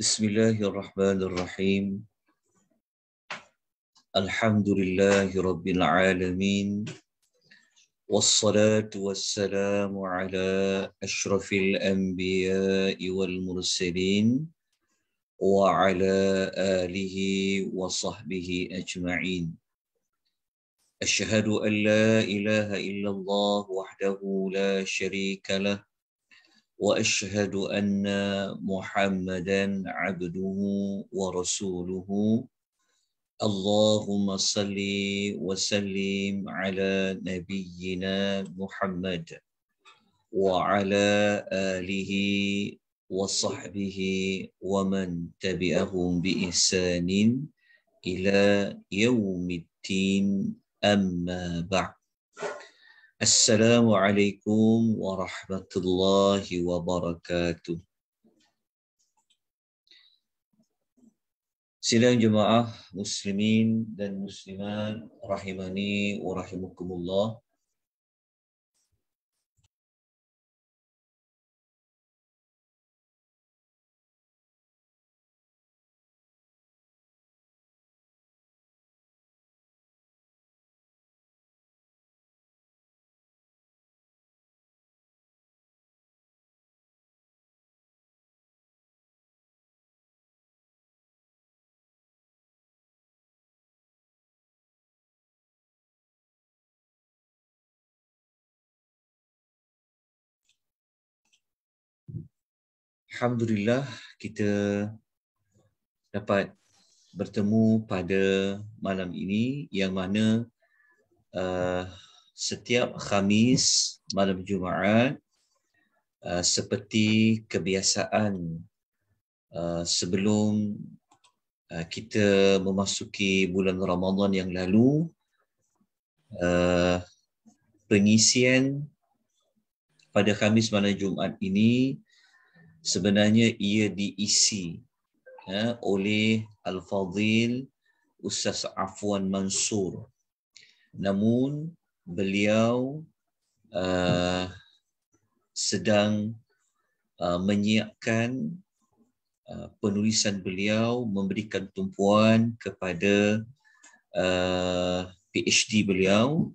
Bismillahirrahmanirrahim. Alhamdulillahi Rabbil Alamin. Wassalatu wassalamu ala ashrafil anbiya'i wal mursalin wa ala alihi wa sahbihi ajma'in. Asyhadu an la ilaha illallah wahdahu la syarika lah wa asyhadu anna Muhammadan abduhu wa rasuluhu. Allahumma salli wa sallim ala nabiyyina Muhammad wa ala alihi wa sahbihi wa man tabi'ahum bi ihsanin ila yaumiddin, amma ba'd. Assalamualaikum warahmatullahi wabarakatuh. Sidang jemaah muslimin dan muslimat rahimani wa rahimakumullah. Alhamdulillah, kita dapat bertemu pada malam ini yang mana setiap Khamis malam Jumaat seperti kebiasaan sebelum kita memasuki bulan Ramadan yang lalu, pengisian pada Khamis malam Jumaat ini sebenarnya ia diisi oleh Al-Fadhil Ustaz Afwan Mansur. Namun beliau sedang menyiapkan penulisan beliau, memberikan tumpuan kepada PhD beliau.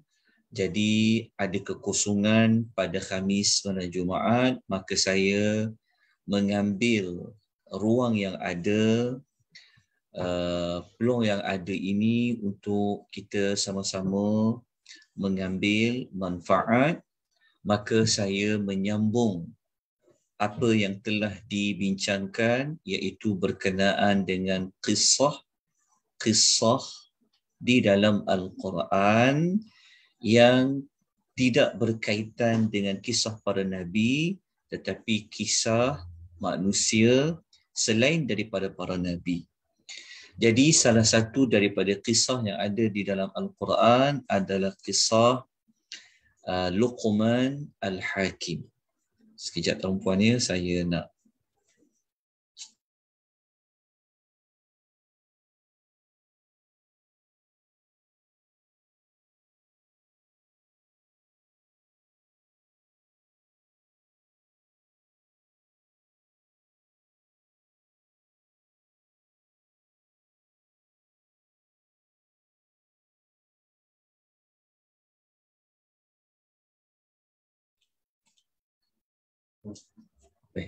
Jadi ada kekosongan pada Khamis malam Jumaat, maka saya mengambil ruang yang ada, peluang yang ada ini untuk kita sama-sama mengambil manfaat. Maka saya menyambung apa yang telah dibincangkan, iaitu berkenaan dengan kisah di dalam Al-Quran yang tidak berkaitan dengan kisah para nabi, tetapi kisah manusia selain daripada para nabi. Jadi salah satu daripada kisah yang ada di dalam Al-Quran adalah kisah Luqman Al-Hakim. Sekejap perempuannya, saya nak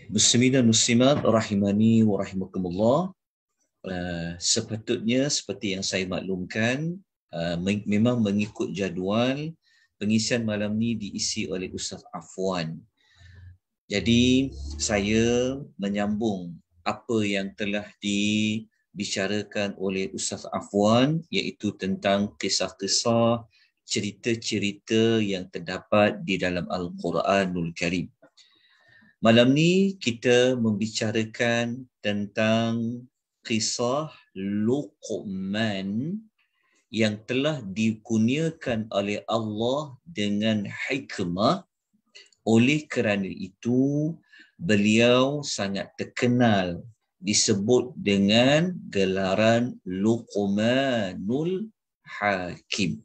Muslimin dan muslimat rahimani wa rahimakumullah. Sepatutnya seperti yang saya maklumkan, memang mengikut jadual pengisian malam ni diisi oleh Ustaz Afwan. Jadi saya menyambung apa yang telah dibicarakan oleh Ustaz Afwan, iaitu tentang kisah-kisah, cerita-cerita yang terdapat di dalam Al-Quranul Karim. Malam ni kita membicarakan tentang kisah Luqman yang telah dikurniakan oleh Allah dengan hikmah. Oleh kerana itu, beliau sangat terkenal, disebut dengan gelaran Luqmanul Hakim.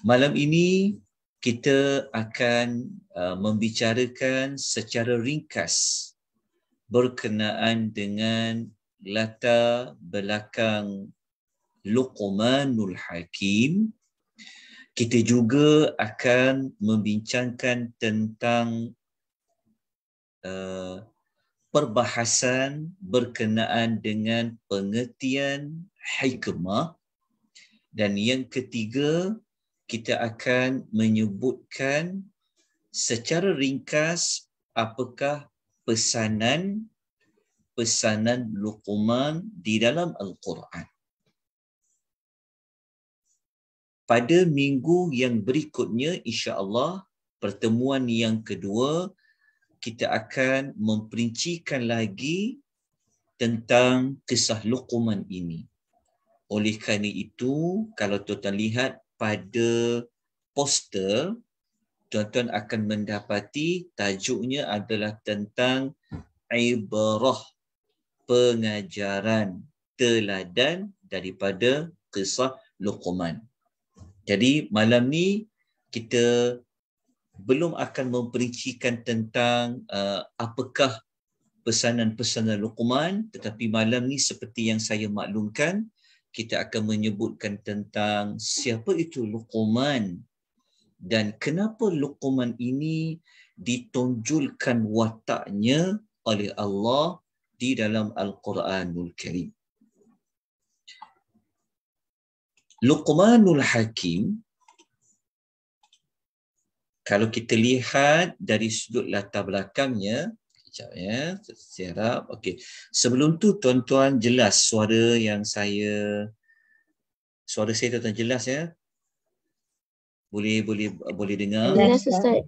Malam ini kita akan membicarakan secara ringkas berkenaan dengan latar belakang Luqmanul Hakim. Kita juga akan membincangkan tentang perbahasan berkenaan dengan pengertian hikmah. Dan yang ketiga, kita akan menyebutkan secara ringkas apakah pesanan Luqman di dalam Al-Quran. Pada minggu yang berikutnya, insya-Allah, pertemuan yang kedua, kita akan memperincikan lagi tentang kisah Luqman ini. Oleh kerana itu, kalau tuan-tuan lihat pada poster, tuan-tuan akan mendapati tajuknya adalah tentang ibrah, pengajaran, teladan daripada kisah Luqman. Jadi malam ni kita belum akan memperincikan tentang apakah pesanan-pesanan Luqman, tetapi malam ni seperti yang saya maklumkan, kita akan menyebutkan tentang siapa itu Luqman dan kenapa Luqman ini ditonjolkan wataknya oleh Allah di dalam Al-Quranul Karim. Luqmanul Hakim, kalau kita lihat dari sudut latar belakangnya, sekejap ya, serap. Okey. Sebelum tu tuan-tuan jelas suara saya tuan-tuan jelas ya? Boleh dengar? Jelas Ustaz.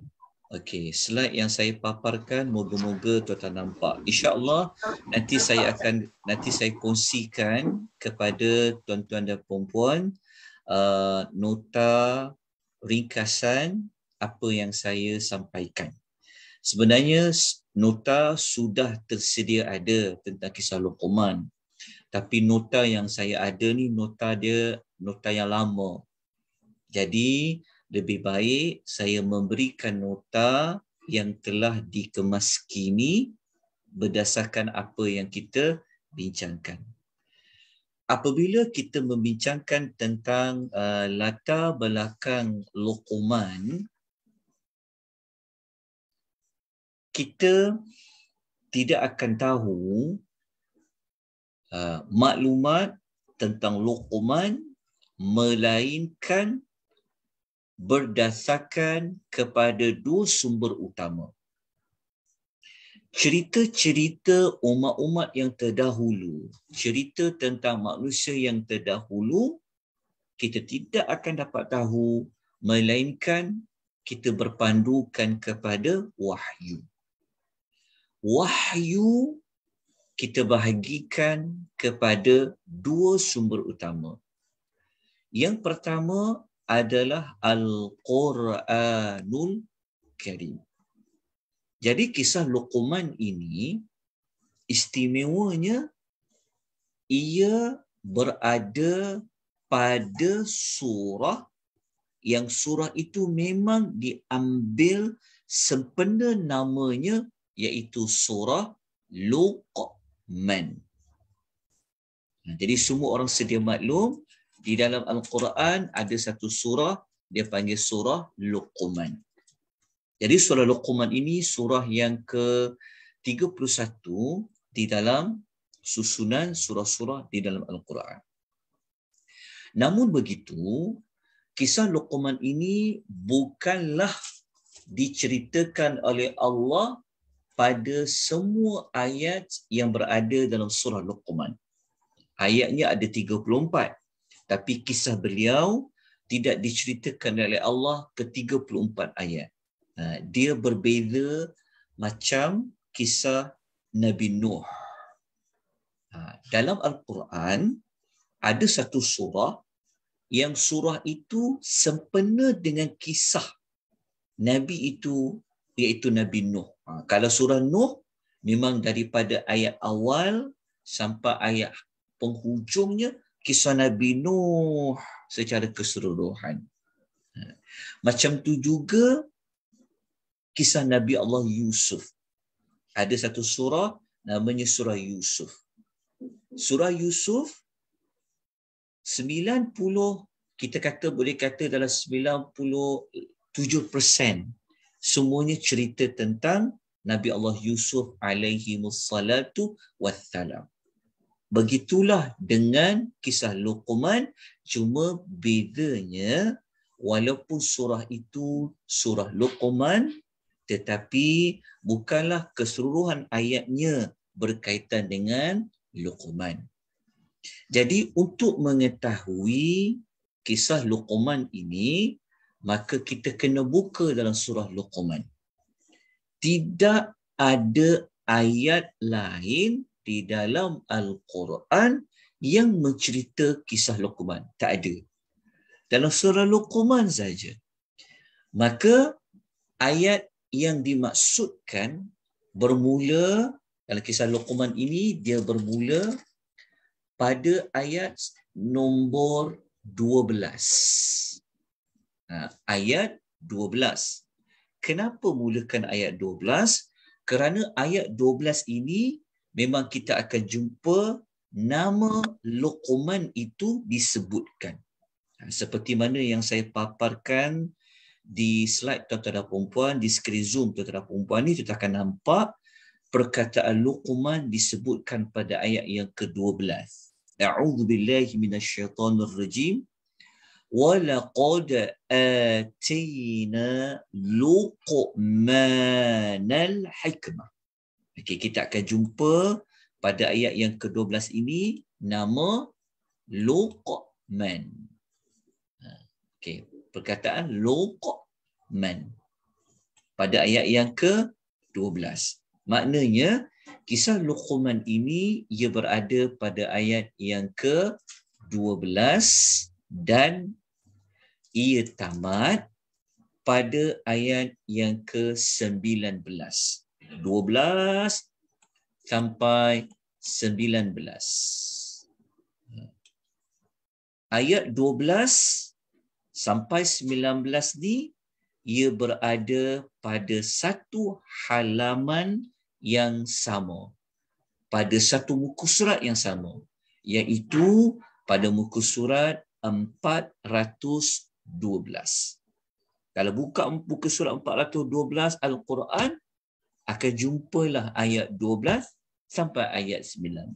Okey, slide yang saya paparkan moga-moga tuan-tuan nampak. Insya-Allah nanti saya kongsikan kepada tuan-tuan dan puan-puan nota ringkasan apa yang saya sampaikan. Sebenarnya nota sudah tersedia ada tentang kisah Luqman. Tapi nota yang saya ada ni nota yang lama. Jadi lebih baik saya memberikan nota yang telah dikemas kini berdasarkan apa yang kita bincangkan. Apabila kita membincangkan tentang latar belakang Luqman, kita tidak akan tahu maklumat tentang Luqman melainkan berdasarkan kepada dua sumber utama. Cerita-cerita umat-umat yang terdahulu, cerita tentang manusia yang terdahulu, kita tidak akan dapat tahu melainkan kita berpandukan kepada wahyu. Wahyu kita bahagikan kepada dua sumber utama. Yang pertama adalah Al-Quranul Karim. Jadi kisah Luqman ini istimewanya ia berada pada surah yang surah itu memang diambil sempena namanya iaitu surah Luqman. Jadi semua orang sedia maklum di dalam Al-Quran ada satu surah dia panggil surah Luqman. Jadi surah Luqman ini surah yang ke-31 di dalam susunan surah-surah di dalam Al-Quran. Namun begitu, kisah Luqman ini bukanlah diceritakan oleh Allah pada semua ayat yang berada dalam surah Luqman. Ayatnya ada 34, tapi kisah beliau tidak diceritakan oleh Allah ke 34 ayat. Dia berbeza macam kisah Nabi Nuh. Dalam Al-Quran ada satu surah yang surah itu sempena dengan kisah Nabi itu iaitu Nabi Nuh. Kalau surah Nuh memang daripada ayat awal sampai ayat penghujungnya kisah Nabi Nuh secara keseluruhan. Macam tu juga kisah Nabi Allah Yusuf. Ada satu surah namanya surah Yusuf. Surah Yusuf 90, kita kata boleh kata dalam 97% semuanya cerita tentang Nabi Allah Yusuf alaihi wassalatu wassalam. Begitulah dengan kisah Luqman, cuma bedanya walaupun surah itu surah Luqman, tetapi bukanlah keseluruhan ayatnya berkaitan dengan Luqman. Jadi untuk mengetahui kisah Luqman ini, maka kita kena buka dalam surah Luqman. Tidak ada ayat lain di dalam Al-Quran yang mencerita kisah Luqman. Tak ada. Dalam surah Luqman saja. Maka ayat yang dimaksudkan bermula dalam kisah Luqman ini, dia bermula pada ayat nombor 12. Ayat 12. Kenapa mulakan ayat 12? Kerana ayat 12 ini memang kita akan jumpa nama Luqman itu disebutkan. Seperti mana yang saya paparkan di slide tuan-tuan dan puan-puan, di skrin Zoom tuan-tuan dan puan-puan ni, kita akan nampak perkataan Luqman disebutkan pada ayat yang ke-12. A'udzubillahi minasyaitonirrajim. وَلَقَدْ آتَيْنَا لُقْمَانَ الْحِكْمَةَ. Okey, kita akan jumpa pada ayat yang ke-12 ini nama Luqman. Okey, perkataan Luqman pada ayat yang ke-12. Maknanya kisah Luqman ini ia berada pada ayat yang ke-12 dan ia tamat pada ayat yang ke-19. 12 sampai 19. Ayat 12 sampai 19 ni ia berada pada satu halaman yang sama, pada satu muka surat yang sama, iaitu pada muka surat 412. Kalau buka muka surat 412 Al-Quran, akan jumpalah ayat 12 sampai ayat 19.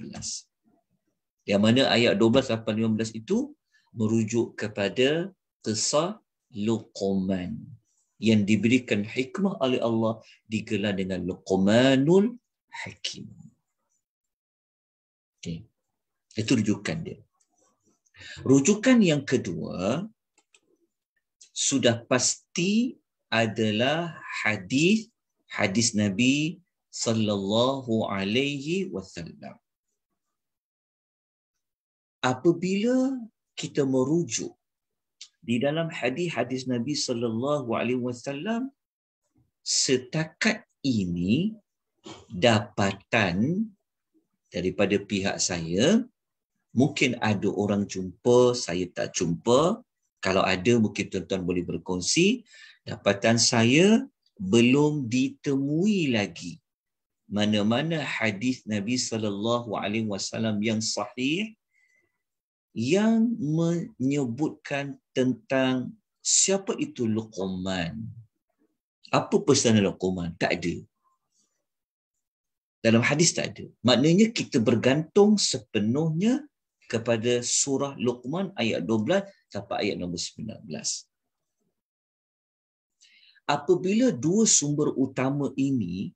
Yang mana ayat 12 sampai 15 itu merujuk kepada kisah Luqman yang diberikan hikmah oleh Allah, digelar dengan Luqmanul Hakim. Okay. Itu rujukan dia. Rujukan yang kedua sudah pasti adalah hadis Nabi sallallahu alaihi wasallam. Apabila kita merujuk di dalam hadis Nabi sallallahu alaihi wasallam, setakat ini dapatan daripada pihak saya, mungkin ada orang jumpa, saya tak jumpa. Kalau ada, mungkin tuan-tuan boleh berkongsi. Dapatan saya belum ditemui lagi mana-mana hadis Nabi SAW yang sahih yang menyebutkan tentang siapa itu Luqman. Apa pesan Luqman? Tak ada. Dalam hadis tak ada. Maknanya kita bergantung sepenuhnya kepada surah Luqman ayat 12 sampai ayat nombor 19. Apabila dua sumber utama ini,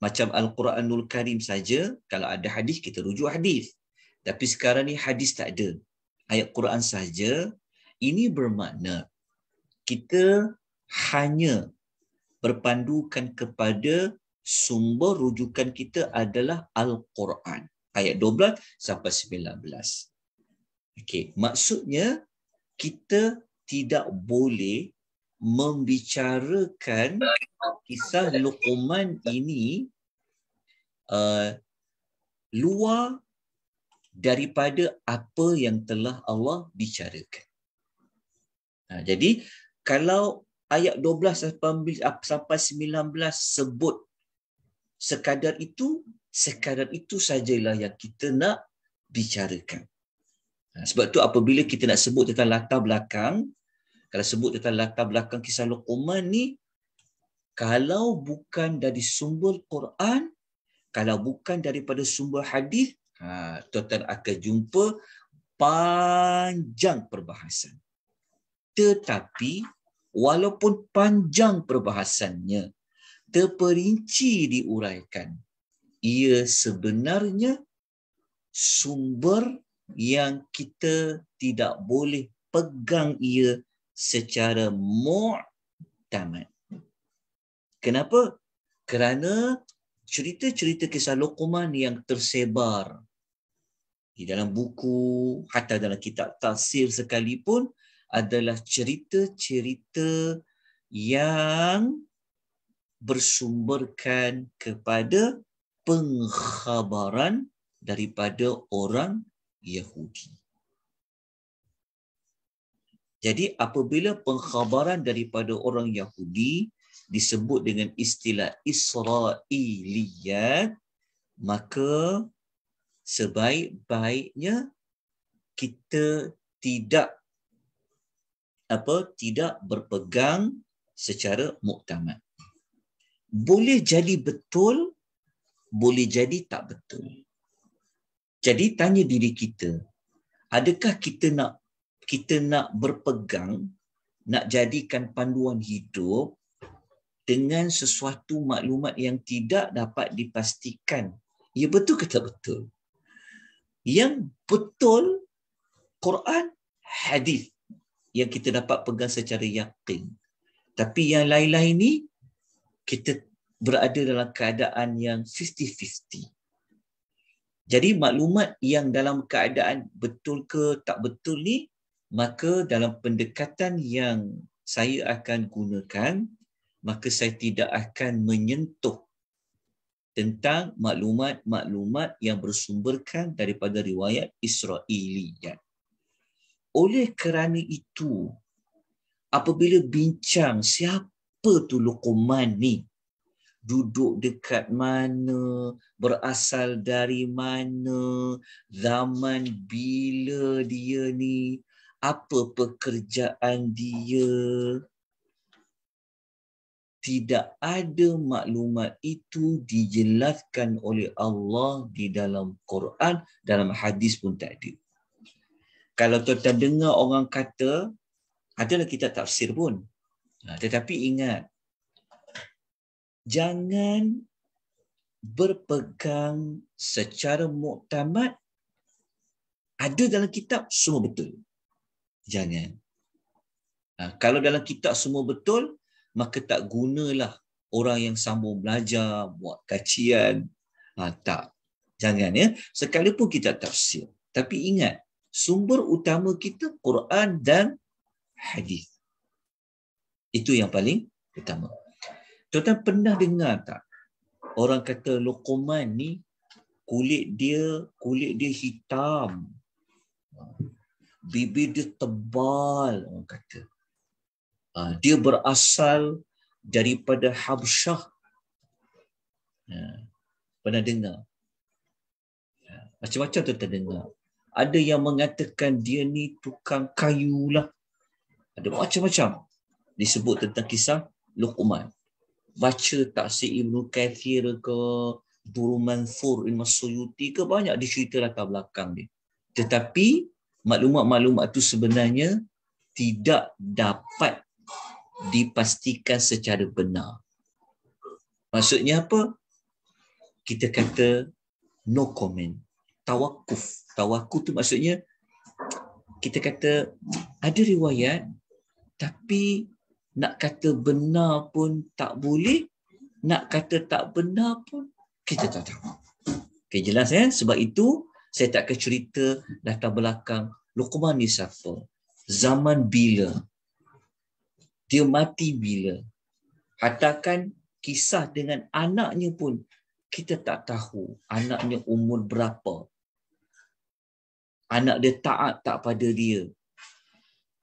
macam Al-Quranul Karim saja, kalau ada hadis kita rujuk hadis. Tapi sekarang ni hadis tak ada. Ayat Quran saja. Ini bermakna kita hanya berpandukan kepada sumber rujukan kita adalah Al-Quran. Ayat 12 sampai 19. Okey, maksudnya kita tidak boleh membicarakan kisah Luqman ini luar daripada apa yang telah Allah bicarakan. Jadi kalau ayat 12 sampai 19 sebut sekadar itu, Sekadar itu sajalah yang kita nak bicarakan. Sebab tu apabila kita nak sebut tentang latar belakang, kalau sebut tentang latar belakang kisah Luqman ni, kalau bukan dari sumber Quran, kalau bukan daripada sumber hadis, tuan-tuan akan jumpa panjang perbahasan. Tetapi walaupun panjang perbahasannya, terperinci diuraikan, ia sebenarnya sumber yang kita tidak boleh pegang ia secara mu'tamad. Kenapa? Kerana cerita-cerita kisah Luqman yang tersebar di dalam buku, hatta dalam kitab tafsir sekalipun, adalah cerita-cerita yang bersumberkan kepada pengkhabaran daripada orang Yahudi. Jadi apabila pengkhabaran daripada orang Yahudi disebut dengan istilah Israiliyat, maka sebaik-baiknya kita tidak berpegang secara muktamad. Boleh jadi betul, boleh jadi tak betul. Jadi tanya diri kita, adakah kita nak berpegang, nak jadikan panduan hidup dengan sesuatu maklumat yang tidak dapat dipastikan ia betul ke tak betul? Yang betul Quran, hadis yang kita dapat pegang secara yakin. Tapi yang lain-lain ni kita berada dalam keadaan yang 50-50. Jadi maklumat yang dalam keadaan betul ke tak betul ni, maka dalam pendekatan yang saya akan gunakan, maka saya tidak akan menyentuh tentang maklumat-maklumat yang bersumberkan daripada riwayat Israiliyat. Oleh kerana itu, apabila bincang siapa tu Luqman ni, duduk dekat mana, berasal dari mana, zaman bila dia ni, apa pekerjaan dia, tidak ada maklumat itu dijelaskan oleh Allah di dalam Quran, dalam hadis pun tak ada. Kalau tuan-tuan dengar orang kata, adalah kitab tafsir pun. Tetapi ingat, jangan berpegang secara muktamad ada dalam kitab semua betul. Jangan. Kalau dalam kitab semua betul, maka tak gunalah orang yang sambung belajar, buat kajian. Tak. Jangan ya. Sekalipun kitab tafsir. Tapi ingat, sumber utama kita Quran dan hadis. Itu yang paling utama. Tuan-tuan pernah dengar tak orang kata Luqman ni kulit dia hitam, bibir dia tebal, orang kata. Dia berasal daripada Habsyah. Pernah dengar? Macam-macam tuan-tuan dengar. Ada yang mengatakan dia ni tukang kayu lah. Ada macam-macam disebut tentang kisah Luqman. Baca tafsir Ibnu Kathir ke, Durul Mansur Ibn Suyuti ke, banyak dicerita latar belakang dia. Tetapi maklumat-maklumat itu sebenarnya tidak dapat dipastikan secara benar. Maksudnya apa? Kita kata no comment. Tawakuf. Tawakuf tu maksudnya kita kata ada riwayat tapi nak kata benar pun tak boleh, nak kata tak benar pun kita tak tahu. Okay, jelas ya? Sebab itu saya tak akan cerita latar belakang Luqman ni siapa, zaman bila, dia mati bila. Katakan kisah dengan anaknya pun kita tak tahu anaknya umur berapa. Anak dia taat tak pada dia.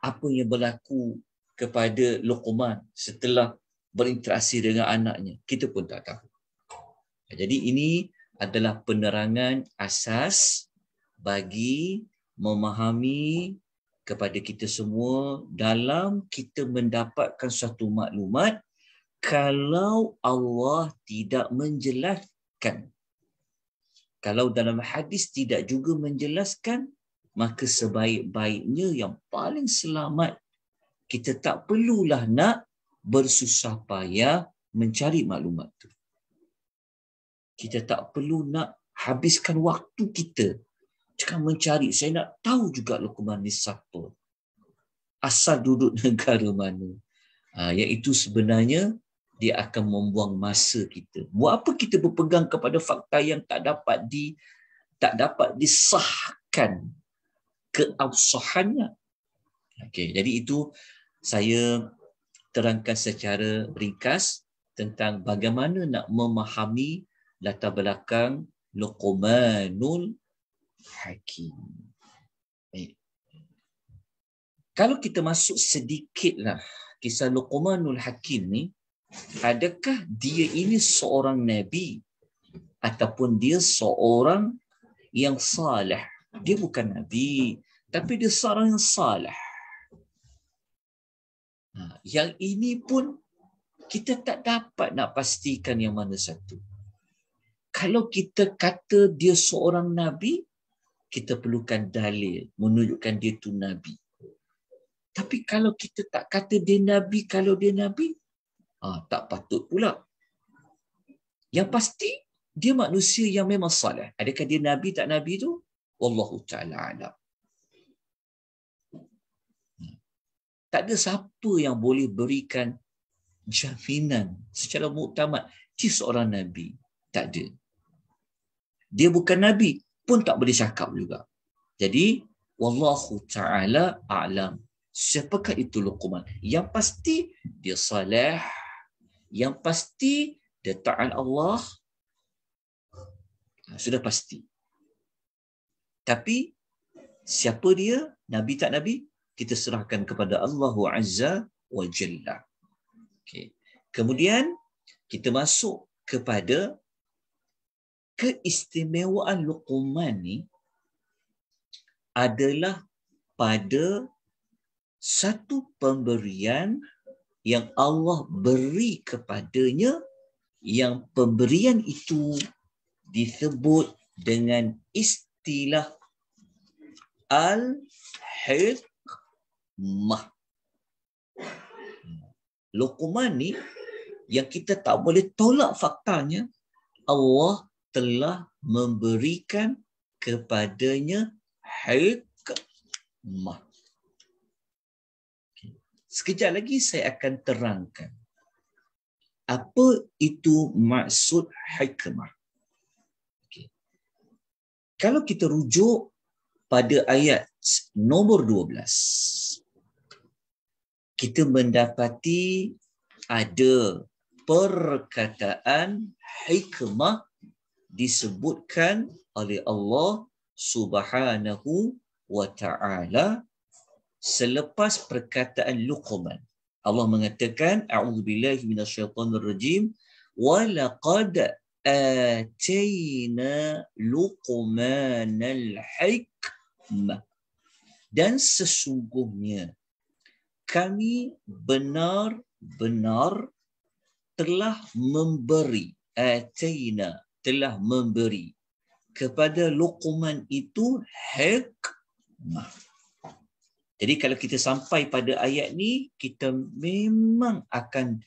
Apa yang berlaku kepada Luqman setelah berinteraksi dengan anaknya, kita pun tak tahu. Jadi ini adalah penerangan asas bagi memahami kepada kita semua dalam kita mendapatkan suatu maklumat. Kalau Allah tidak menjelaskan, kalau dalam hadis tidak juga menjelaskan, maka sebaik-baiknya yang paling selamat, kita tak perlulah nak bersusah payah mencari maklumat tu. Kita tak perlu nak habiskan waktu kita cakap mencari, saya nak tahu juga Luqman ni siapa, asal duduk negara mana. Iaitu sebenarnya dia akan membuang masa kita. Buat apa kita berpegang kepada fakta yang tak dapat disahkan keabsahannya. Okey, jadi itu saya terangkan secara ringkas tentang bagaimana nak memahami latar belakang Luqmanul Hakim. Baik. Kalau kita masuk sedikitlah kisah Luqmanul Hakim ni, adakah dia ini seorang nabi ataupun dia seorang yang salih? Dia bukan nabi, tapi dia seorang yang salih. Yang ini pun kita tak dapat nak pastikan yang mana satu. Kalau kita kata dia seorang nabi, kita perlukan dalil menunjukkan dia tu nabi. Tapi kalau kita tak kata dia nabi, kalau dia nabi, tak patut pula. Yang pasti dia manusia yang memang salih. Adakah dia nabi tak nabi tu? Wallahu ta'ala alam. Tak ada siapa yang boleh berikan jaminan secara muktamad dia seorang nabi. Tak ada. Dia bukan nabi pun tak boleh cakap juga. Jadi wallahu ta'ala a'lam. Siapakah itu Luqman? Yang pasti dia salih, yang pasti dia taat Allah, sudah pasti. Tapi siapa dia, nabi tak nabi, kita serahkan kepada Allah Azza wa Jalla. Okay. Kemudian kita masuk kepada keistimewaan Luqman ni adalah pada satu pemberian yang Allah beri kepadanya, yang pemberian itu disebut dengan istilah al-hikmah. Luqman ni yang kita tak boleh tolak faktanya, Allah telah memberikan kepadanya hikmah. Sekejap lagi saya akan terangkan apa itu maksud hikmah. Okay. Kalau kita rujuk pada ayat nombor 12, kita mendapati ada perkataan hikmah disebutkan oleh Allah Subhanahu wa ta'ala selepas perkataan Luqman. Allah mengatakan, a'udzubillahi minasyaitonir rajim, wa laqad atayna Luqmanal hikmah. Dan sesungguhnya kami benar-benar telah memberi, atayna, telah memberi kepada Luqman itu hikmah. Jadi kalau kita sampai pada ayat ni, kita memang akan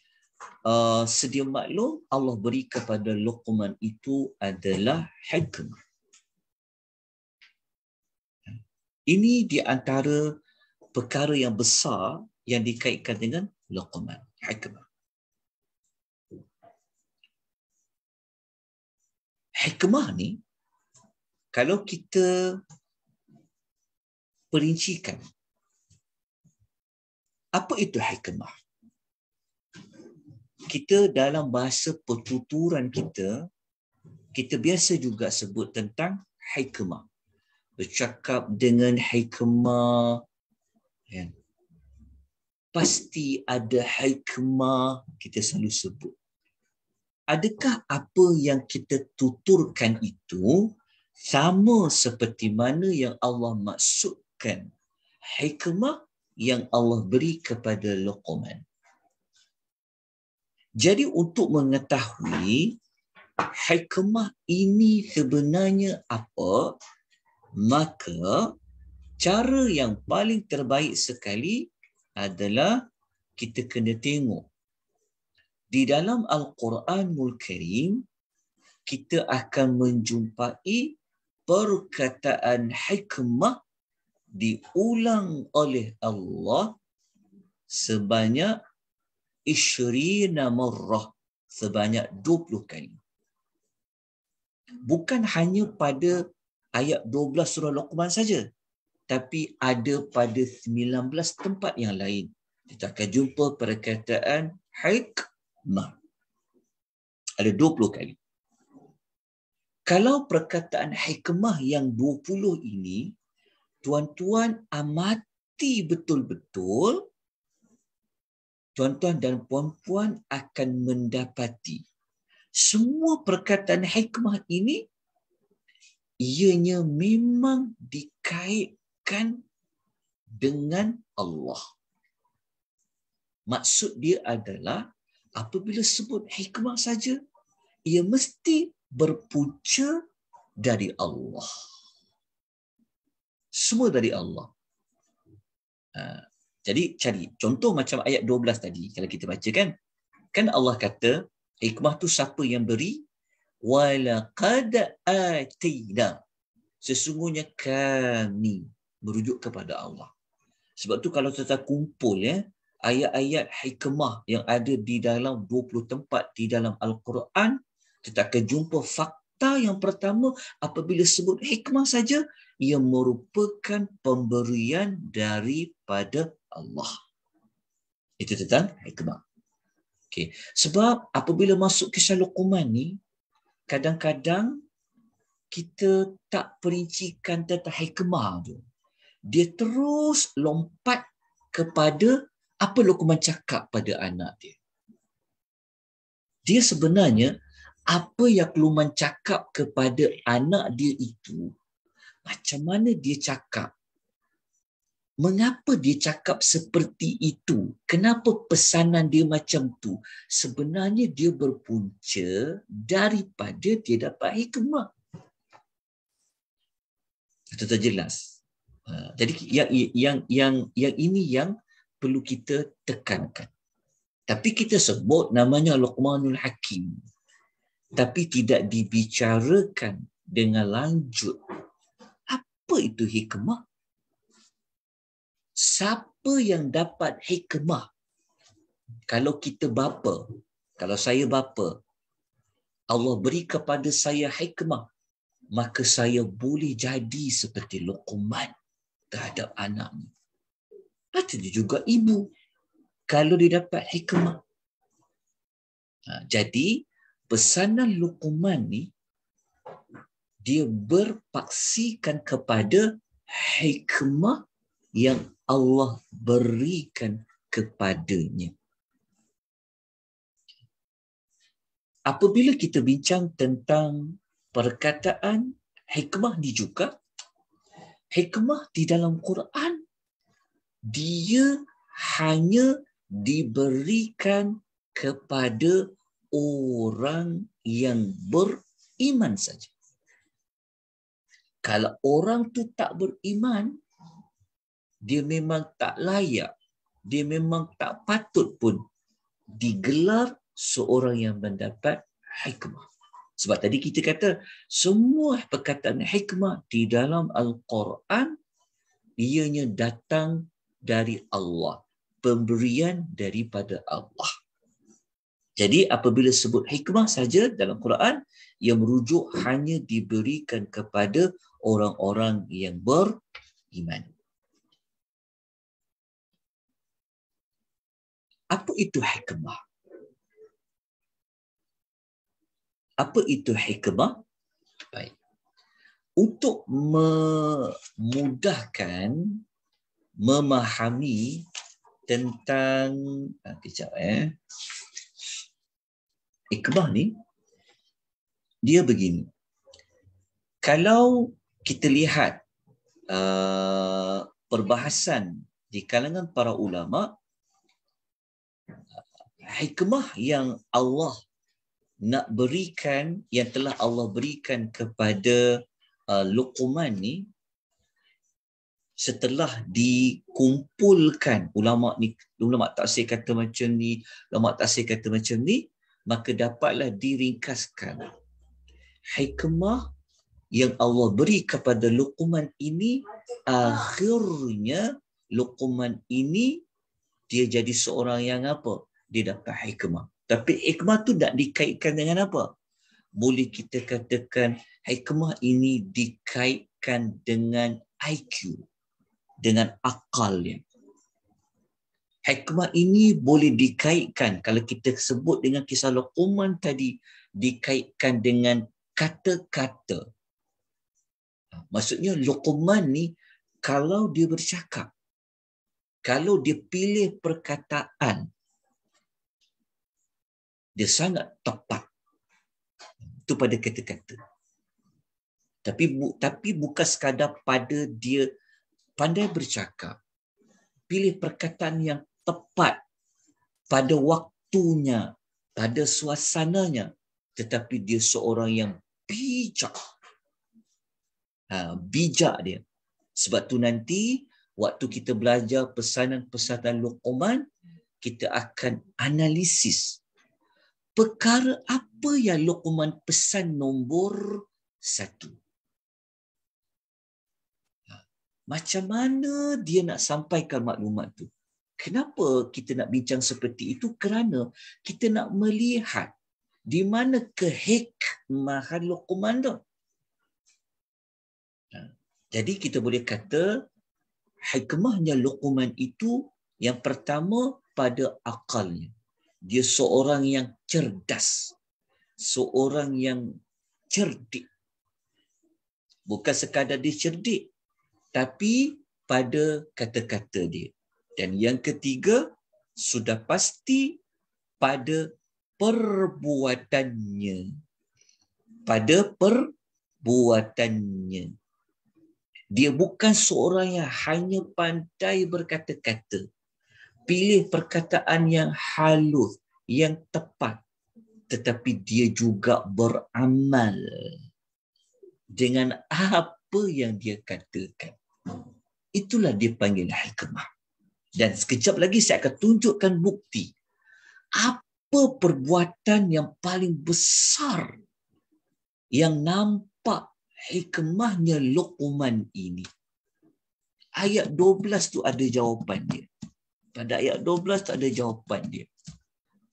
sedia maklum Allah beri kepada Luqman itu adalah hikmah. Ini di antara perkara yang besar yang dikaitkan dengan Luqman, hikmah. Hikmah ni, kalau kita perincikan, apa itu hikmah? Kita dalam bahasa pertuturan kita biasa juga sebut tentang hikmah. Bercakap dengan hikmah. Ya. Pasti ada hikmah, kita selalu sebut. adakah apa yang kita tuturkan itu sama seperti mana yang Allah maksudkan hikmah yang Allah beri kepada Luqman? Jadi untuk mengetahui hikmah ini sebenarnya apa, maka cara yang paling terbaik sekali adalah kita kena tengok di dalam Al-Quranul Karim. Kita akan menjumpai perkataan hikmah diulang oleh Allah sebanyak 20 marrah, sebanyak 20 kali. Bukan hanya pada ayat 12 surah Luqman saja, tapi ada pada 19 tempat yang lain. Kita akan jumpa perkataan hikmah. Ada 20 kali. Kalau perkataan hikmah yang 20 ini, tuan-tuan amati betul-betul, tuan-tuan dan puan-puan akan mendapati semua perkataan hikmah ini ianya memang dikaitkan dengan Allah. Maksud dia adalah apabila sebut hikmah saja, ia mesti berpunca dari Allah. Semua dari Allah. Jadi cari contoh macam ayat 12 tadi, kalau kita baca kan Allah kata hikmah tu siapa yang beri? Walaqad atina. Sesungguhnya kami, merujuk kepada Allah. Sebab tu kalau kita kumpul ayat-ayat hikmah yang ada di dalam 20 tempat di dalam Al-Quran, kita akan jumpa fakta yang pertama, apabila sebut hikmah saja, ia merupakan pemberian daripada Allah. Itu tentang hikmah. Okay. Sebab apabila masuk kisah Luqman ni, kadang-kadang kita tak perincikan tentang hikmah tu. Dia terus lompat kepada apa Luqman cakap pada anak dia. Dia sebenarnya, apa yang Luqman cakap kepada anak dia itu, macam mana dia cakap? Mengapa dia cakap seperti itu? Kenapa pesanan dia macam tu? Sebenarnya dia berpunca daripada dia dapat hikmah. Itu terjelas. Jadi yang ini yang perlu kita tekankan. Tapi kita sebut namanya Luqmanul Hakim. Tapi tidak dibicarakan dengan lanjut. Apa itu hikmah? Siapa yang dapat hikmah? Kalau kita bapa, kalau saya bapa, Allah beri kepada saya hikmah, maka saya boleh jadi seperti Luqman terhadap anaknya. Begitu juga ibu, kalau dia dapat hikmah. Jadi, pesanan Luqman ni, dia berpaksikan kepada hikmah yang Allah berikan kepadanya. Apabila kita bincang tentang perkataan hikmah ni juga, hikmah di dalam Quran, dia hanya diberikan kepada orang yang beriman saja. Kalau orang tu tak beriman, dia memang tak layak, dia memang tak patut pun digelar seorang yang mendapat hikmah. Sebab tadi kita kata, semua perkataan hikmah di dalam Al-Quran, ianya datang dari Allah. Pemberian daripada Allah. Jadi apabila sebut hikmah saja dalam Quran, ia merujuk hanya diberikan kepada orang-orang yang beriman. Apa itu hikmah? Apa itu hikmah? Baik. Untuk memudahkan memahami tentang kejap Hikmah ni, dia begini. Kalau kita lihat perbahasan di kalangan para ulama, hikmah yang Allah nak berikan, yang telah Allah berikan kepada Luqman ni, setelah dikumpulkan ulama tafsir kata macam ni, ulama tafsir kata macam ni, maka dapatlah diringkaskan. Hikmah yang Allah beri kepada Luqman ini, akhirnya Luqman ini dia jadi seorang yang apa? Dia dapat hikmah. Tapi hikmah tu tak dikaitkan dengan apa? Boleh kita katakan hikmah ini dikaitkan dengan IQ, dengan akalnya. Hikmah ini boleh dikaitkan, kalau kita sebut dengan kisah Luqman tadi, dikaitkan dengan kata-kata. Maksudnya Luqman ni, kalau dia bercakap, kalau dia pilih perkataan, dia sangat tepat. Itu pada kata-kata. Tapi bukan sekadar pada dia pandai bercakap, pilih perkataan yang tepat pada waktunya, pada suasananya, tetapi dia seorang yang bijak. Bijak dia. Sebab tu nanti waktu kita belajar pesanan-pesanan Luqman, kita akan analisis perkara apa yang Luqman pesan nombor 1. Macam mana dia nak sampaikan maklumat tu? Kenapa kita nak bincang seperti itu? Kerana kita nak melihat di mana kehikmahan Luqman tu. Jadi kita boleh kata hikmahnya Luqman itu, yang pertama pada akalnya. Dia seorang yang cerdas, seorang yang cerdik. Bukan sekadar dia cerdik, tapi pada kata-kata dia. Dan yang ketiga, sudah pasti pada perbuatannya. Pada perbuatannya. Dia bukan seorang yang hanya pandai berkata-kata, pilih perkataan yang halus, yang tepat, tetapi dia juga beramal dengan apa yang dia katakan. Itulah dia panggil hikmah. Dan sekejap lagi saya akan tunjukkan bukti apa perbuatan yang paling besar yang nampak hikmahnya Luqman ini. Ayat 12 tu ada jawapan dia. Pada ayat 12 tu ada jawapan dia.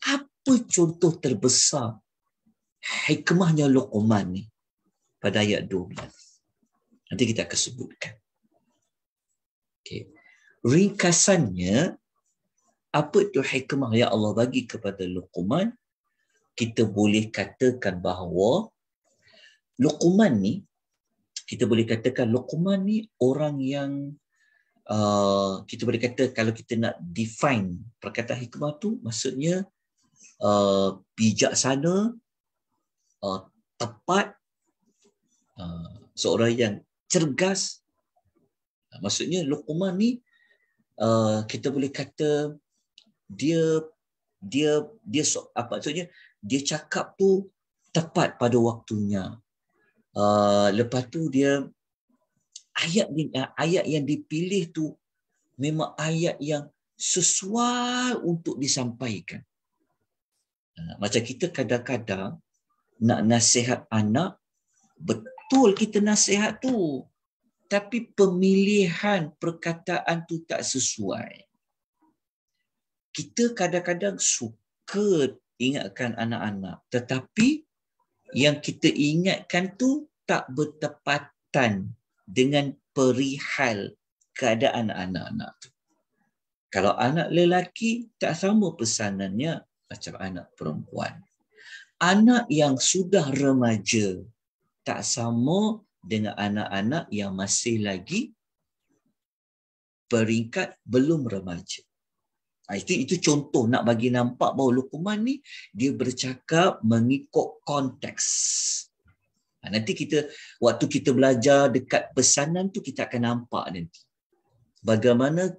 Apa contoh terbesar hikmahnya Luqman ni? Pada ayat 12. Nanti kita akan sebutkan. Okay. Ringkasannya, apa itu hikmah yang Allah bagi kepada Luqman? Kita boleh katakan bahawa Luqman ni, kita boleh katakan Luqman ni orang yang kita boleh kata, kalau kita nak define perkataan hikmah tu, maksudnya bijaksana, tepat, seorang yang cergas. Maksudnya Luqman ni kita boleh kata dia apa maksudnya, dia cakap tu tepat pada waktunya. Lepas tu dia ayat yang dipilih tu memang ayat yang sesuai untuk disampaikan. Macam kita kadang-kadang nak nasihat anak, betul kita nasihat tu, tapi pemilihan perkataan tu tak sesuai. Kita kadang-kadang suka ingatkan anak-anak, tetapi yang kita ingatkan tu tak bertepatan dengan perihal keadaan anak-anak tu. Kalau anak lelaki, tak sama pesanannya macam anak perempuan. Anak yang sudah remaja tak sama dengan anak-anak yang masih lagi peringkat belum remaja. Itu contoh nak bagi nampak bahawa Luqman ni dia bercakap mengikut konteks. Nanti waktu kita belajar dekat pesanan tu kita akan nampak nanti bagaimana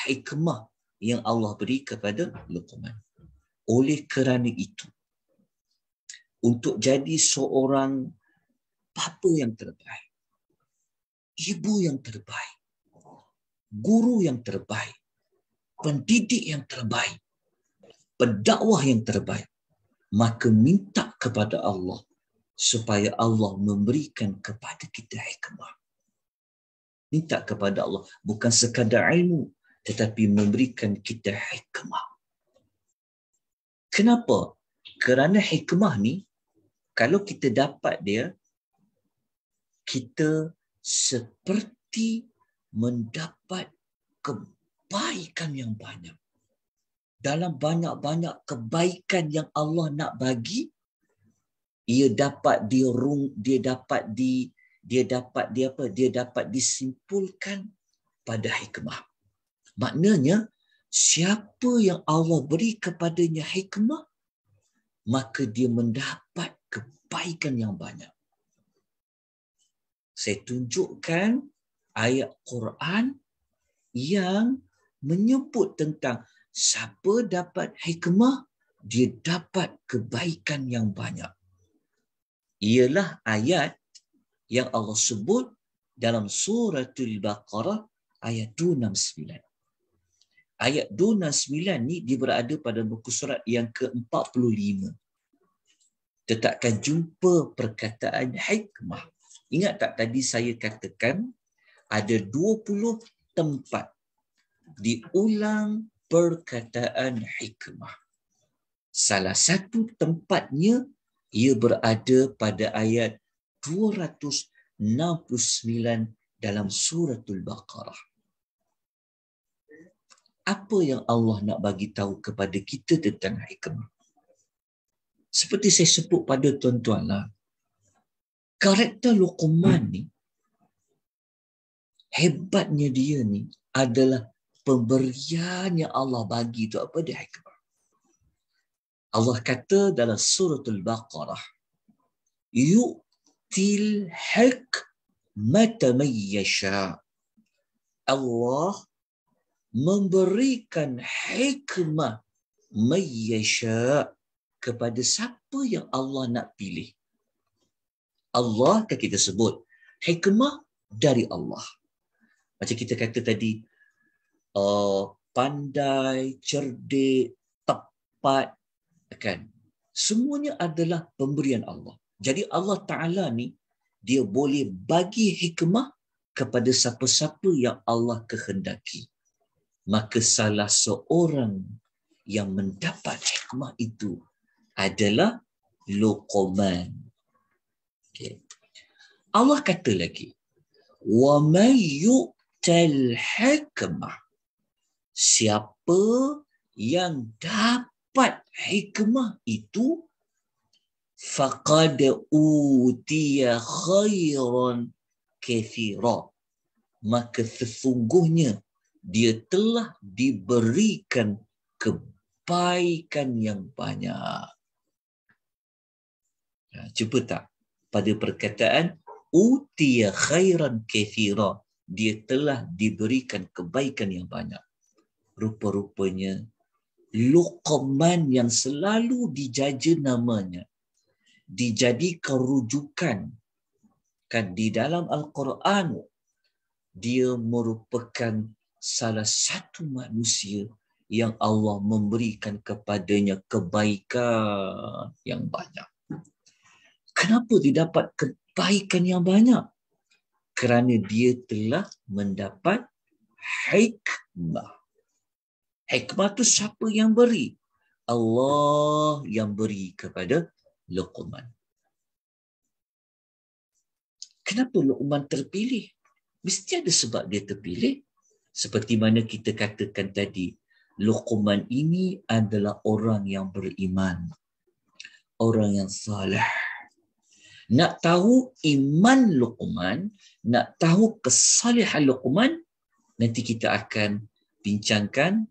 hikmah yang Allah beri kepada Luqman. Oleh kerana itu, untuk jadi seorang bapa yang terbaik, ibu yang terbaik, guru yang terbaik, pendidik yang terbaik, pendakwah yang terbaik, maka minta kepada Allah supaya Allah memberikan kepada kita hikmah. Minta kepada Allah bukan sekadar ilmu, tetapi memberikan kita hikmah. Kenapa? Kerana hikmah ni, kalau kita dapat dia, kita seperti mendapat kebaikan yang banyak. Dalam banyak-banyak kebaikan yang Allah nak bagi, dia dapat disimpulkan pada hikmah. Maknanya, siapa yang Allah beri kepadanya hikmah, maka dia mendapat kebaikan yang banyak. Saya tunjukkan ayat Quran yang menyebut tentang siapa dapat hikmah, dia dapat kebaikan yang banyak. Ialah ayat yang Allah sebut dalam suratul Baqarah ayat 269. Ayat 269 ni dia berada pada buku surat yang ke-45. Tetapkan jumpa perkataan hikmah. Ingat tak tadi saya katakan ada 20 tempat diulang perkataan hikmah. Salah satu tempatnya ia berada pada ayat 269 dalam suratul Baqarah. Apa yang Allah nak bagi tahu kepada kita tentang hikmah? Seperti saya sebut pada tuan-tuan lah, karakter Luqman ni, hebatnya dia ni adalah pemberian yang Allah bagi tu apa dia hikmah. Allah kata dalam suratul Baqarah, yu'til hikmata man yasha. Allah memberikan hikmah man yasha kepada siapa yang Allah nak pilih. Allah kan kita sebut hikmah dari Allah. Macam kita kata tadi, pandai, cerdik, tepat, kan? Semuanya adalah pemberian Allah. Jadi Allah Ta'ala ni, dia boleh bagi hikmah kepada siapa-siapa yang Allah kehendaki. Maka salah seorang yang mendapat hikmah itu adalah Luqman. Okay. Allah kata lagi, wa may yu'tal hikmah, siapa yang dapat hikmah itu, faqad utiya khairan katsira, maka sesungguhnya dia telah diberikan kebaikan yang banyak. Cuba tak pada perkataan utiya khairan katsira, dia telah diberikan kebaikan yang banyak. Rupa-rupanya Luqman yang selalu dijaja namanya, dijadikan rujukan kan di dalam Al-Quran, dia merupakan salah satu manusia yang Allah memberikan kepadanya kebaikan yang banyak. Kenapa dia dapat kebaikan yang banyak? Kerana dia telah mendapat hikmah. Hikmah tu siapa yang beri? Allah yang beri kepada Luqman. Kenapa Luqman terpilih? Mesti ada sebab dia terpilih. Seperti mana kita katakan tadi, Luqman ini adalah orang yang beriman, orang yang saleh. Nak tahu iman Luqman, nak tahu kesalehan Luqman, nanti kita akan bincangkan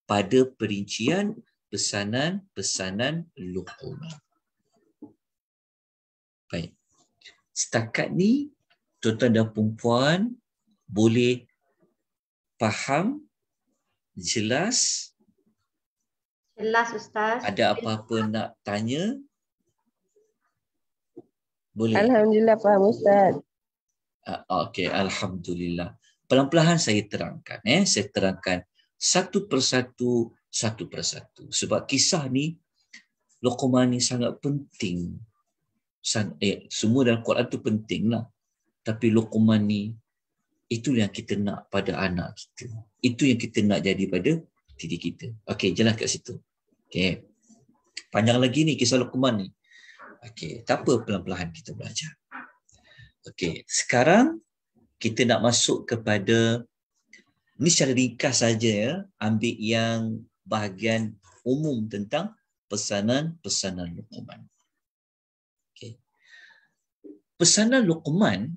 pada perincian pesanan-pesanan Luqman. Baik. Setakat ni tuan-tuan dan puan boleh faham, jelas? Jelas Ustaz. Ada apa-apa nak tanya? Boleh? Alhamdulillah faham Ustaz. Okey, alhamdulillah. Pelan-pelan saya terangkan. Saya terangkan satu persatu. Sebab kisah ni, Luqman ni sangat penting. Semua dalam Quran tu penting lah. Tapi Luqman ni, itu yang kita nak pada anak kita. Itu yang kita nak jadi pada diri kita. Okey, jelas kat situ. Okey. Panjang lagi ni kisah Luqman ni. Okey, tak apa, pelan-pelan kita belajar. Okey, sekarang kita nak masuk kepada, ni secara ringkas saja ya, ambil yang bahagian umum tentang pesanan-pesanan Luqman. Okey. Pesanan Luqman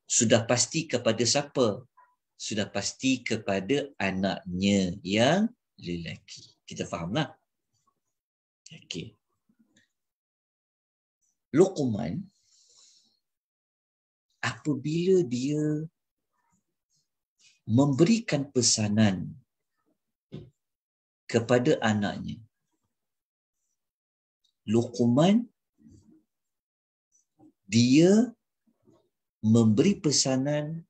sudah pasti kepada siapa? Sudah pasti kepada anaknya yang lelaki. Kita fahamlah. Okey. Luqman apabila dia memberikan pesanan kepada anaknya, Luqman dia memberi pesanan,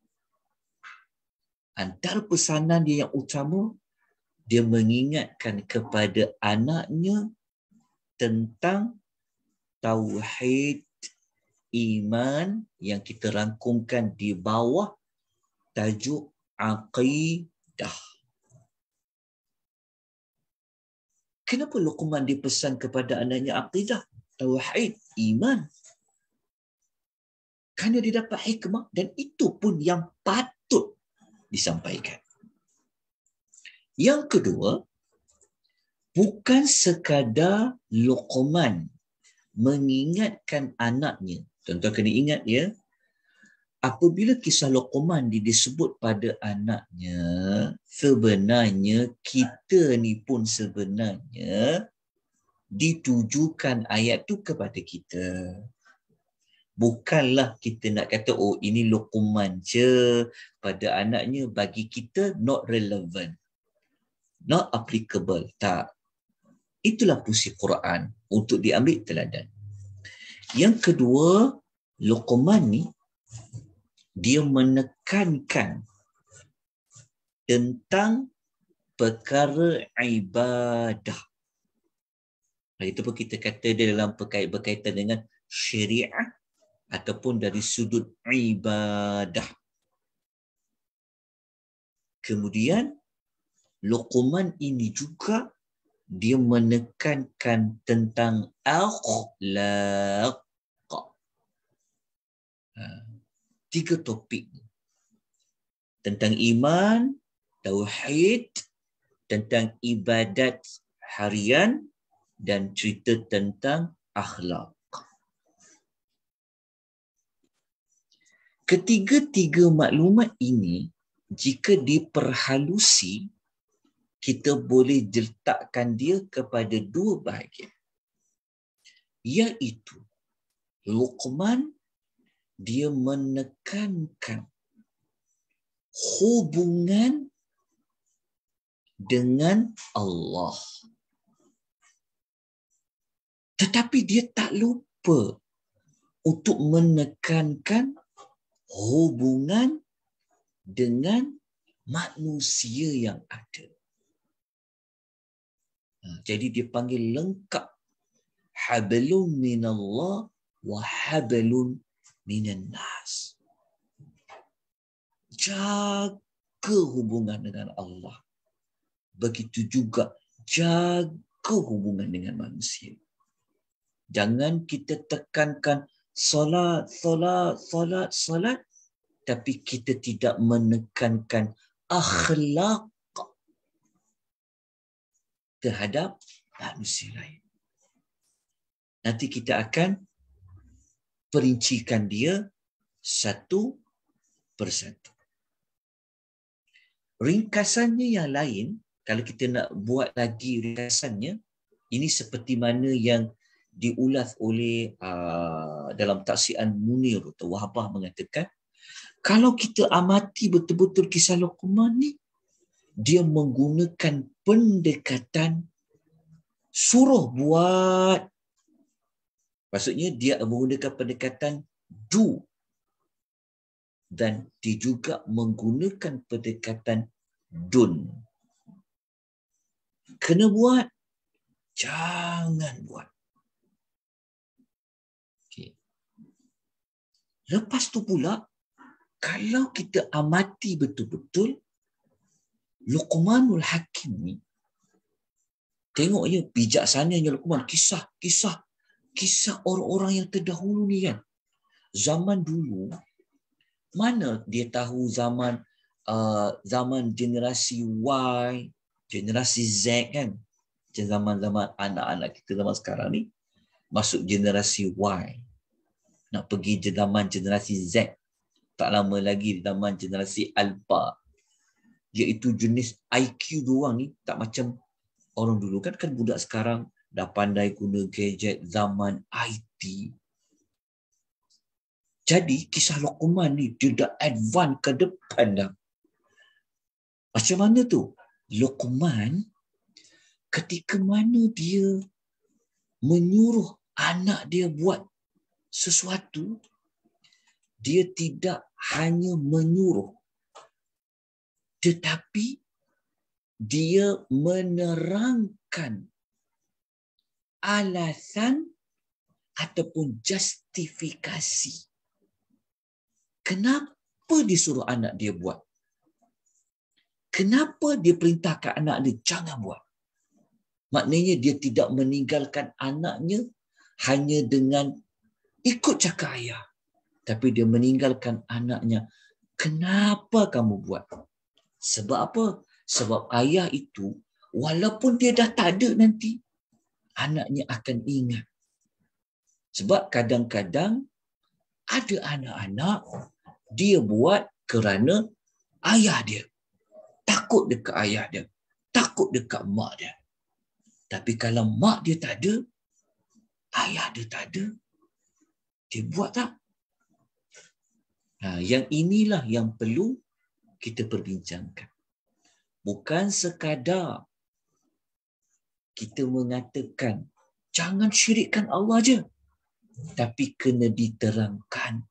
antara pesanan dia yang utama, dia mengingatkan kepada anaknya tentang tauhid iman yang kita rangkumkan di bawah tajuk aqidah. Kenapa Luqman dipesan kepada anaknya aqidah, tauhid, iman? Kerana dia dapat hikmah dan itu pun yang patut disampaikan. Yang kedua, bukan sekadar Luqman mengingatkan anaknya. Tuan-tuan kena ingat ya, apabila kisah Luqman disebut pada anaknya, sebenarnya kita ni pun sebenarnya ditujukan ayat tu kepada kita. Bukanlah kita nak kata, oh ini Luqman je pada anaknya, bagi kita not relevant, not applicable. Tak. Itulah fungsi Quran, untuk diambil teladan. Yang kedua, Luqman ni dia menekankan tentang perkara ibadah. Itu pun kita kata dia dalam berkaitan dengan syariah ataupun dari sudut ibadah. Kemudian Luqman ini juga dia menekankan tentang akhlak. Tiga topik. Tentang iman, tauhid, tentang ibadat harian, dan cerita tentang akhlak. Ketiga-tiga maklumat ini, jika diperhalusi, kita boleh letakkan dia kepada dua bahagian. Iaitu, Luqman dia menekankan hubungan dengan Allah. Tetapi dia tak lupa untuk menekankan hubungan dengan manusia yang ada. Jadi dia panggil lengkap, hablum minallah wa hablun minan nas. Jaga hubungan dengan Allah. Begitu juga jaga hubungan dengan manusia. Jangan kita tekankan solat, tapi kita tidak menekankan akhlak terhadap manusia lain. Nanti kita akan perincikan dia satu persatu. Ringkasannya yang lain, kalau kita nak buat lagi ringkasannya, ini seperti mana yang diulas oleh dalam Taksiran Munir Dr. Wahabah mengatakan, kalau kita amati betul-betul kisah Luqman ni, dia menggunakan pendekatan suruh buat. Maksudnya dia menggunakan pendekatan do. Dan dia juga menggunakan pendekatan don't. Kena buat, jangan buat. Okay. Lepas tu pula, kalau kita amati betul-betul, Luqmanul Hakim ni, tengok ya bijaksananya Luqman, kisah orang-orang yang terdahulu ni kan. Zaman dulu, mana dia tahu zaman generasi Y, generasi Z kan. Zaman-zaman anak-anak kita zaman sekarang ni, masuk generasi Y. Nak pergi zaman generasi Z. Tak lama lagi zaman generasi Alpha. Iaitu jenis IQ diorang ni tak macam orang dulu kan. Kan budak sekarang dah pandai guna gadget zaman IT. Jadi kisah Luqman ni dia dah advance ke depan dah. Macam mana tu? Luqman ketika mana dia menyuruh anak dia buat sesuatu, dia tidak hanya menyuruh, tetapi dia menerangkan alasan ataupun justifikasi kenapa disuruh anak dia buat. Kenapa dia perintahkan anak dia jangan buat. Maknanya dia tidak meninggalkan anaknya hanya dengan ikut cakap ayah. Tapi dia meninggalkan anaknya. Kenapa kamu buat? Sebab apa? Sebab ayah itu, walaupun dia dah tak ada nanti, anaknya akan ingat. Sebab kadang-kadang ada anak-anak, dia buat kerana ayah dia. Takut dekat ayah dia. Takut dekat mak dia. Tapi kalau mak dia tak ada, ayah dia tak ada, dia buat tak? Yang inilah yang perlu kita perbincangkan. Bukan sekadar kita mengatakan jangan syirikkan Allah je. Tapi kena diterangkan.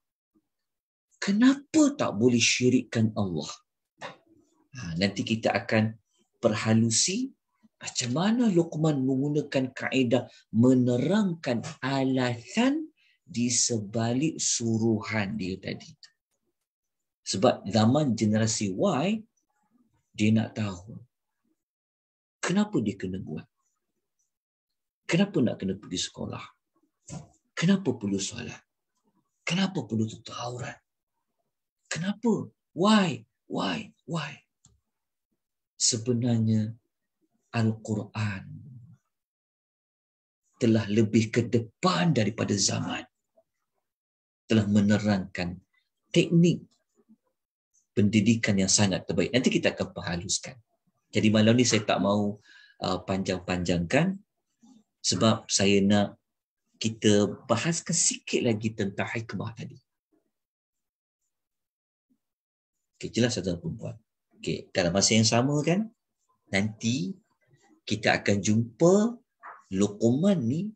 Kenapa tak boleh syirikkan Allah? Nanti kita akan perhalusi macam mana Luqman menggunakan kaedah menerangkan alasan di sebalik suruhan dia tadi. Sebab zaman generasi Y, dia nak tahu kenapa dia kena buat. Kenapa nak kena pergi sekolah? Kenapa perlu solat? Kenapa perlu tutup aurat? Kenapa? Why? Sebenarnya Al-Quran telah lebih ke depan daripada zaman. Telah menerangkan teknik pendidikan yang sangat terbaik. Nanti kita akan perhaluskan. Jadi malam ni saya tak mahu panjang-panjangkan sebab saya nak kita bahaskan sikit lagi tentang hikmah tadi. Okay, jelas tuan-tuan perempuan. Okay, dalam masa yang sama kan, nanti kita akan jumpa Luqman ni,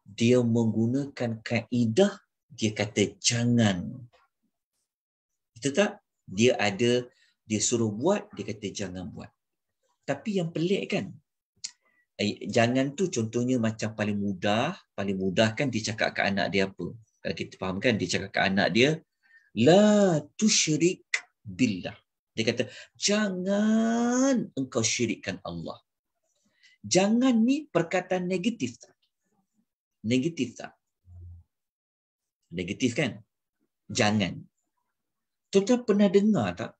dia menggunakan kaedah, dia kata jangan. Betul tak? Dia suruh buat, dia kata jangan buat. Tapi yang pelik kan, jangan tu contohnya macam paling mudah kan dia cakap ke anak dia apa? Kalau kita faham kan, dia cakap ke anak dia, la tusyrik billah. Dia kata, jangan engkau syirikkan Allah. Jangan ni perkataan negatif tak? Negatif tak? Negatif kan? Jangan. Tuan-tuan pernah dengar tak?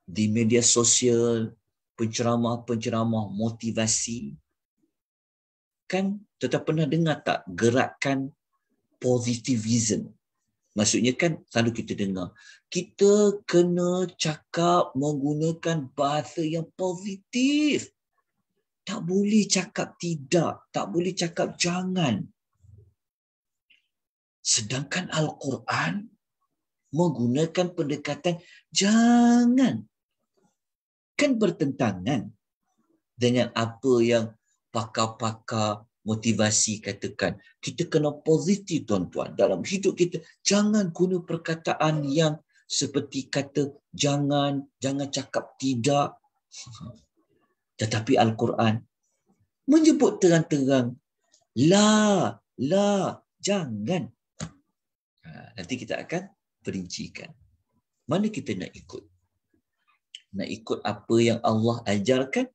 Di media sosial, penceramah-penceramah motivasi. Kan tuan-tuan pernah dengar tak gerakan positivism? Maksudnya kan selalu kita dengar, kita kena cakap menggunakan bahasa yang positif. Tak boleh cakap tidak, tak boleh cakap jangan. Sedangkan Al-Quran menggunakan pendekatan jangan. Kan bertentangan dengan apa yang pakar-pakar motivasi katakan. Kita kena positif, tuan-tuan. Dalam hidup kita, jangan guna perkataan yang seperti kata jangan cakap tidak. Tetapi Al-Quran menyebut terang-terang, la, jangan. Nanti kita akan perincikan. Mana kita nak ikut? Nak ikut apa yang Allah ajarkan?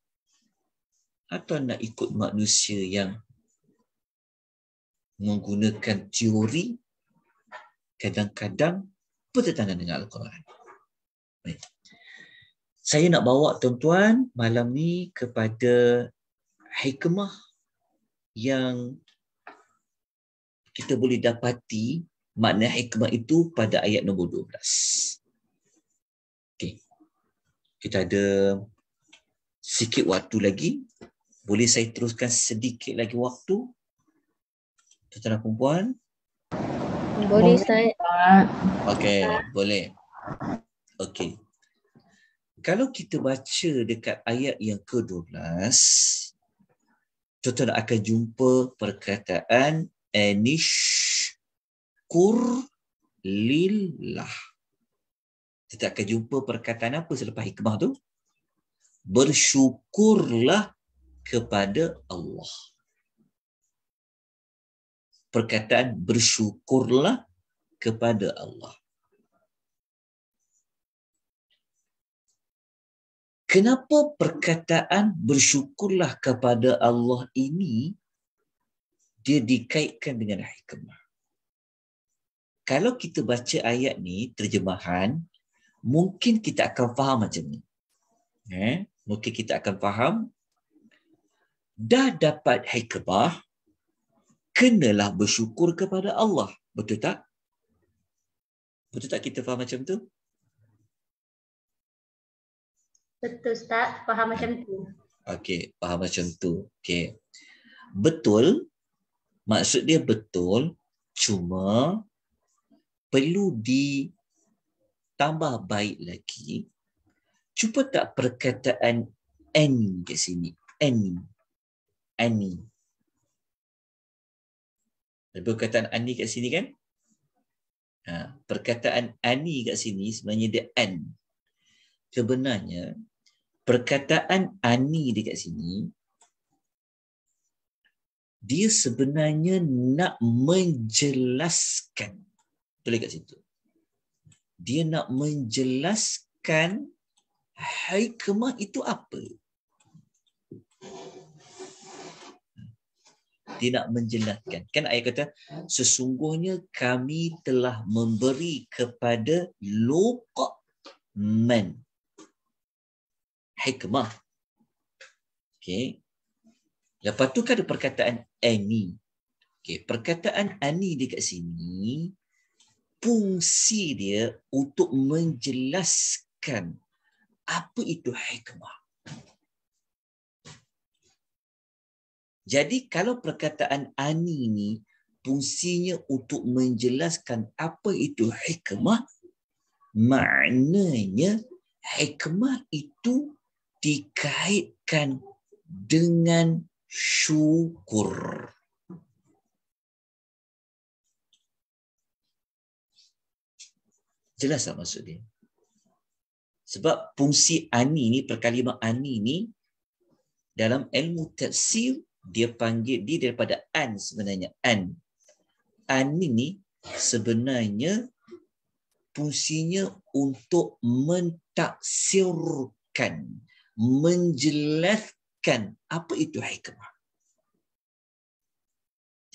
Atau nak ikut manusia yang menggunakan teori kadang-kadang bertentangan dengan Al-Quran? Baik. Saya nak bawa tuan-tuan malam ni kepada hikmah yang kita boleh dapati makna hikmah itu pada ayat nombor 12. Okey. Kita ada sikit waktu lagi. Boleh saya teruskan sedikit lagi waktu? Tuan-tuan dan perempuan? Boleh, Ustaz. Okey, boleh. Okey. Kalau kita baca dekat ayat yang ke-12, tuan-tuan akan jumpa perkataan anishkur lillah. Kita akan jumpa perkataan apa selepas hikmah tu? Bersyukurlah kepada Allah. Perkataan bersyukurlah kepada Allah. Kenapa perkataan bersyukurlah kepada Allah ini dia dikaitkan dengan hikmah? Kalau kita baca ayat ni, terjemahan, mungkin kita akan faham macam ni. Mungkin kita akan faham, dah dapat hikmah, kenalah bersyukur kepada Allah. Betul tak? Betul tak kita faham macam tu? Betul, Ustaz. Faham macam tu. Okey, faham macam tu. Okey. Betul, maksud dia betul, cuma perlu ditambah baik lagi. Cuba tak perkataan ani kat sini. Ani. Perkataan ani kat sini kan? Perkataan ani kat sini sebenarnya dia an. Sebenarnya perkataan ani dekat sini dia sebenarnya nak menjelaskan. Tulis kat situ. Dia nak menjelaskan hikmah itu apa. Dia nak menjelaskan. Kan ayat kata, sesungguhnya kami telah memberi kepada Luqman hikmah. Okey. Lepas tu kan ada perkataan ani. Okey, perkataan ani dekat sini fungsi dia untuk menjelaskan apa itu hikmah. Jadi kalau perkataan ani ni fungsinya untuk menjelaskan apa itu hikmah, maknanya hikmah itu dikaitkan dengan syukur. Jelas tak maksud dia? Sebab fungsi ani ni, perkalimah ani ni, dalam ilmu tafsir, dia panggil dia daripada an sebenarnya. An ini sebenarnya fungsinya untuk mentaksirkan, menjelaskan apa itu hikmah.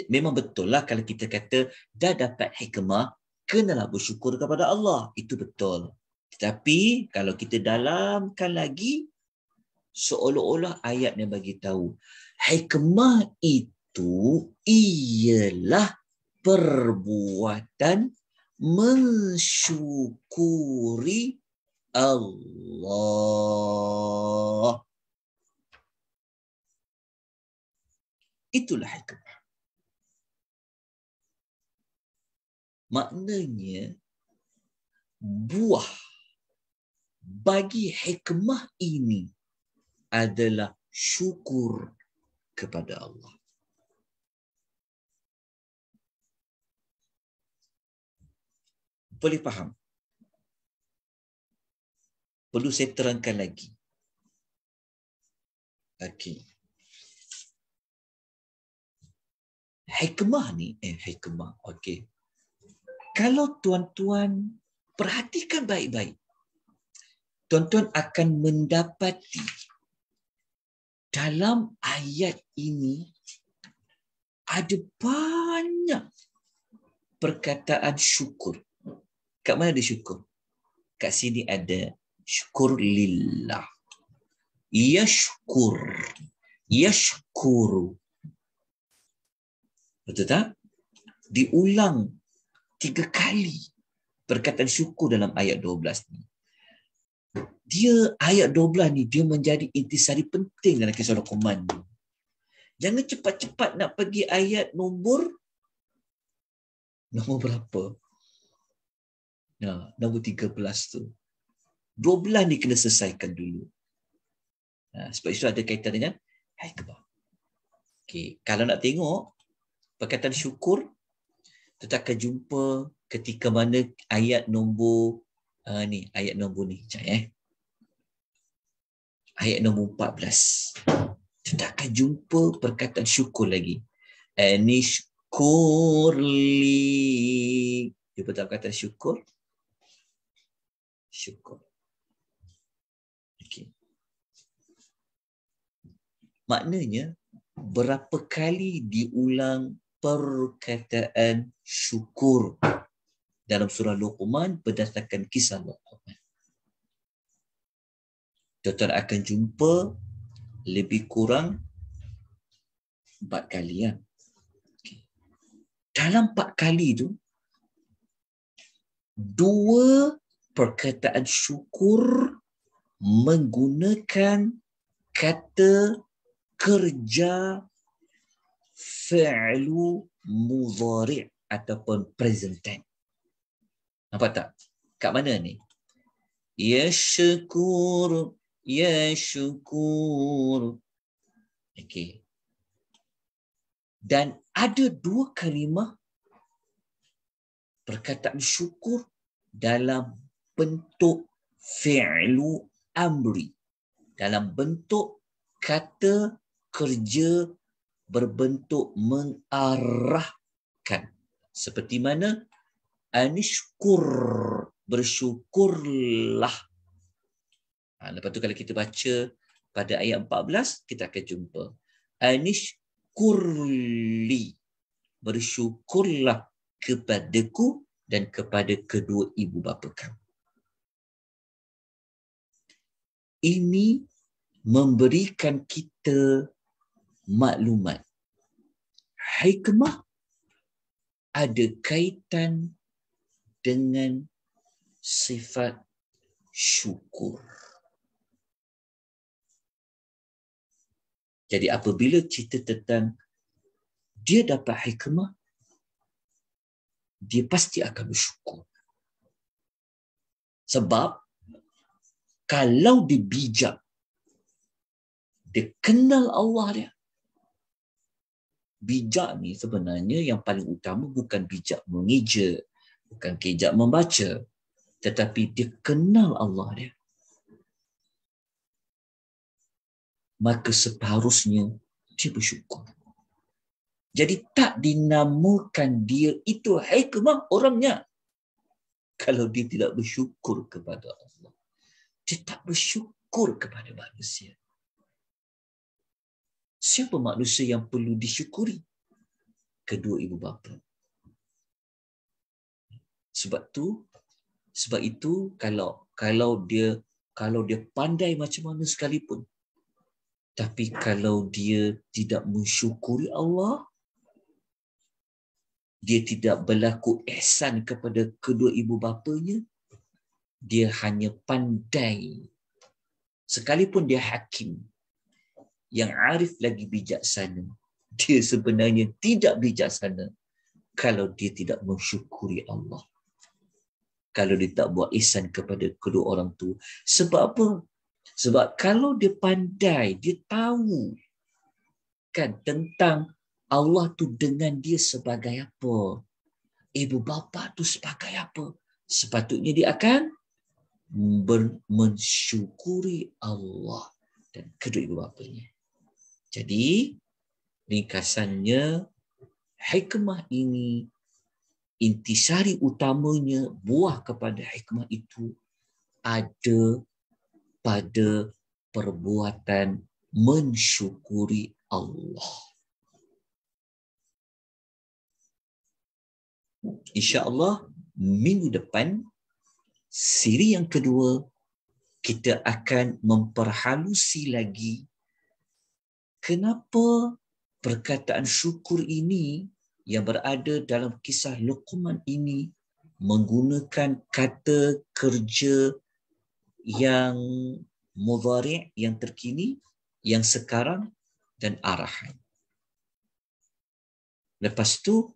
Memang betul lah kalau kita kata dah dapat hikmah, kenalah bersyukur kepada Allah. Itu betul. Tetapi kalau kita dalamkan lagi, seolah-olah ayat yang bagi tahu hikmah itu ialah perbuatan mensyukuri Allah. Itulah hikmah. Maknanya buah bagi hikmah ini adalah syukur kepada Allah. Boleh faham? Perlu saya terangkan lagi. Okey. Hikmah ni, hikmah. Okey. Kalau tuan-tuan perhatikan baik-baik, tuan-tuan akan mendapati dalam ayat ini ada banyak perkataan syukur. Kat mana ada syukur? Kat sini ada syukur lillah. Yashkur. Yashkuru. Betul tak? Diulang 3 kali perkataan syukur dalam ayat 12 ni. Ayat 12 ni dia menjadi intisari penting dalam kisah Luqman ni. Jangan cepat-cepat nak pergi ayat nombor berapa? Nombor 13 tu. 12 ni kena selesaikan dulu. Sebab itu ada kaitan dengan hikmah. Okay. Kalau nak tengok perkataan syukur, kita akan jumpa ketika mana ayat nombor ayat nombor ni. Ayat nombor 14. Kita akan jumpa perkataan syukur lagi. Anishkurli. Jumpa tak perkataan syukur? Syukur. Okay. Maknanya, berapa kali diulang perkataan syukur dalam surah Luqman berdasarkan kisah Luqman. Tuan-tuan akan jumpa lebih kurang 4 kali. Okay. Dalam 4 kali tu, 2 perkataan syukur menggunakan kata kerja fi'lu mudhari' ataupun present tense. Nampak tak? Kat mana ni? Yashkur. Okey. Dan ada 2 kalimah perkataan syukur dalam bentuk fi'lu amri. Dalam bentuk kata kerja berbentuk mengarahkan. Seperti mana? Anishkur, bersyukurlah. Lepas tu kalau kita baca pada ayat 14, kita akan jumpa. Anishkurli, bersyukurlah kepadaku dan kepada kedua ibu bapa kamu. Ini memberikan kita maklumat. Hikmah ada kaitan dengan sifat syukur. Jadi apabila cerita tentang dia dapat hikmah, dia pasti akan bersyukur. Sebab kalau dia bijak, dia kenal Allah dia. Bijak ni sebenarnya yang paling utama bukan bijak mengeja, bukan bijak membaca, tetapi dia kenal Allah dia. Maka seharusnya dia bersyukur. Jadi tak dinamakan dia itu hikmah orangnya kalau dia tidak bersyukur kepada Allah. Dia tak bersyukur kepada manusia. Siapa manusia yang perlu disyukuri? Kedua ibu bapa. Sebab itu kalau dia pandai macam mana sekalipun, tapi kalau dia tidak mensyukuri Allah, dia tidak berlaku ihsan kepada kedua ibu bapanya, dia hanya pandai. Sekalipun dia hakim, yang arif lagi bijaksana, dia sebenarnya tidak bijaksana kalau dia tidak mensyukuri Allah. Kalau dia tak buat ihsan kepada kedua orang tu. Sebab apa? Sebab kalau dia pandai, dia tahu kan tentang Allah tu dengan dia sebagai apa, ibu bapa tu sebagai apa, sepatutnya dia akan mensyukuri Allah dan kedua ibu bapanya. Jadi ringkasannya, hikmah ini, intisari utamanya, buah kepada hikmah itu ada pada perbuatan mensyukuri Allah. InsyaAllah minggu depan, siri yang kedua, kita akan memperhalusi lagi kenapa perkataan syukur ini yang berada dalam kisah Luqman ini menggunakan kata kerja yang mudhari', yang terkini, yang sekarang dan arahan. Lepas tu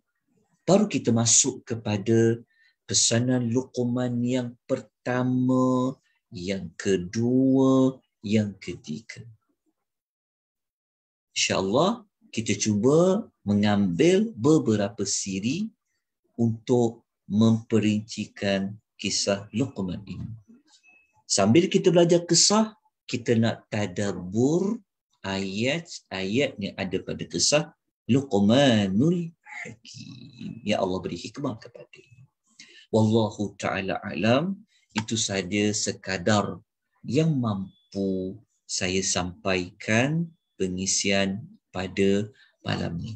baru kita masuk kepada pesanan Luqman yang pertama, yang kedua, yang ketiga. InsyaAllah kita cuba mengambil beberapa siri untuk memperincikan kisah Luqman ini. Sambil kita belajar kisah, kita nak tadabbur ayat-ayat yang ada pada kisah Luqmanul Hakim. Ya Allah beri hikmah kepadanya. Wallahu ta'ala alam. Itu sahaja sekadar yang mampu saya sampaikan pengisian pada malam ini.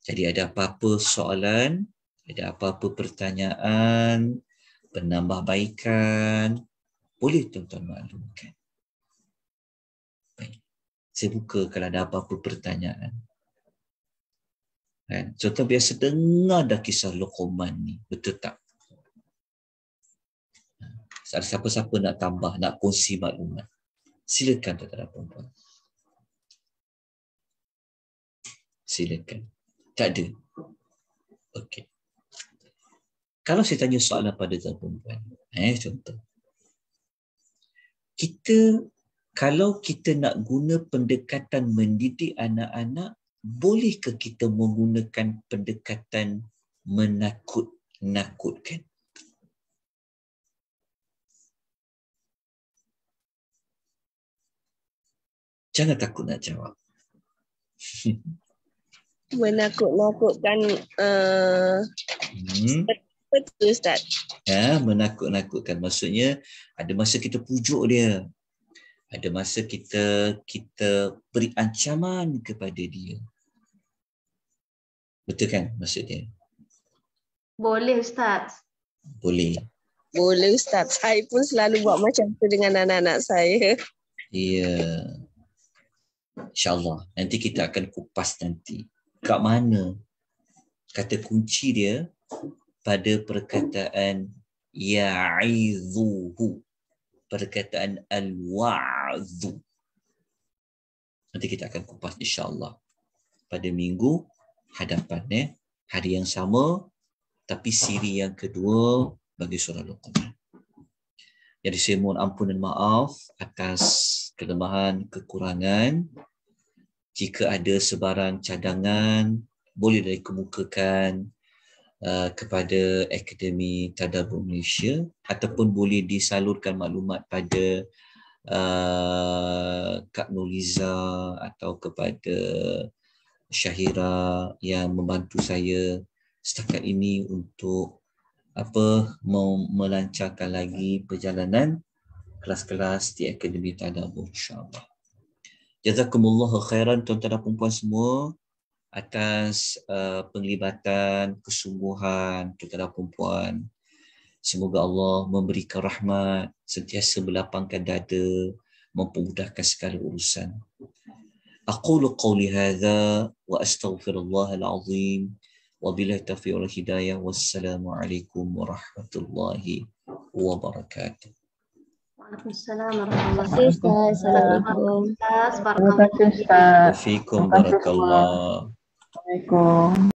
Jadi ada apa-apa soalan, ada apa-apa pertanyaan, penambahbaikan, boleh tuan-tuan maklumkan. Baik. Saya buka kalau ada apa-apa pertanyaan. Kan? Contoh biasa dengar dah kisah Luqman ni, betul tak? Siapa-siapa nak tambah, nak kongsi maklumat, silakan tuan-tuan dan puan-puan. Silakan. Tak ada? Okey. Kalau saya tanya soalan pada tuan-tuan dan puan-puan, contoh. Kalau kita nak guna pendekatan mendidik anak-anak, bolehkah kita menggunakan pendekatan menakut-nakutkan? Jangan takut nak jawab. Menakut-nakutkan betul Ustaz. Ya, menakut-nakutkan maksudnya ada masa kita pujuk dia. Ada masa kita beri ancaman kepada dia. Betul kan maksudnya? Boleh Ustaz. Boleh. Boleh Ustaz. Saya pun selalu buat macam tu dengan anak-anak saya. Ya. InsyaAllah. Nanti kita akan kupas nanti. Kat mana kata kunci dia pada perkataan ya'idhuhu. Perkataan al-wa'adhu. Nanti kita akan kupas insyaAllah pada minggu hadapan, hari yang sama, tapi siri yang kedua bagi surah Luqman. Jadi saya mohon ampun dan maaf atas kelemahan, kekurangan. Jika ada sebarang cadangan, boleh dikemukakan kepada Akademi Tadabbur Malaysia, ataupun boleh disalurkan maklumat pada Kak Nuriza atau kepada Syahira yang membantu saya setakat ini untuk melancarkan lagi perjalanan kelas-kelas di Akademi Tadabbur, insyaAllah. Jazakumullahu khairan tuan-tuan dan puan-puan semua atas penglibatan, kesungguhan tuan-tuan dan puan-puan. Semoga Allah memberikan rahmat, sentiasa berlapangkan dada, mempermudahkan segala urusan. Aqulu qawli hadha wa astaghfirullahal azim wa billahi taufiq wal hidayah. Wassalamualaikum warahmatullahi wabarakatuh. Waalaikumsalam Terima warahmatullahi kasih Ustaz. Assalamualaikum. wabarakatuh. Terima kasih Ustaz. Wafikum Terima kasih semua. barakallah. Assalamualaikum.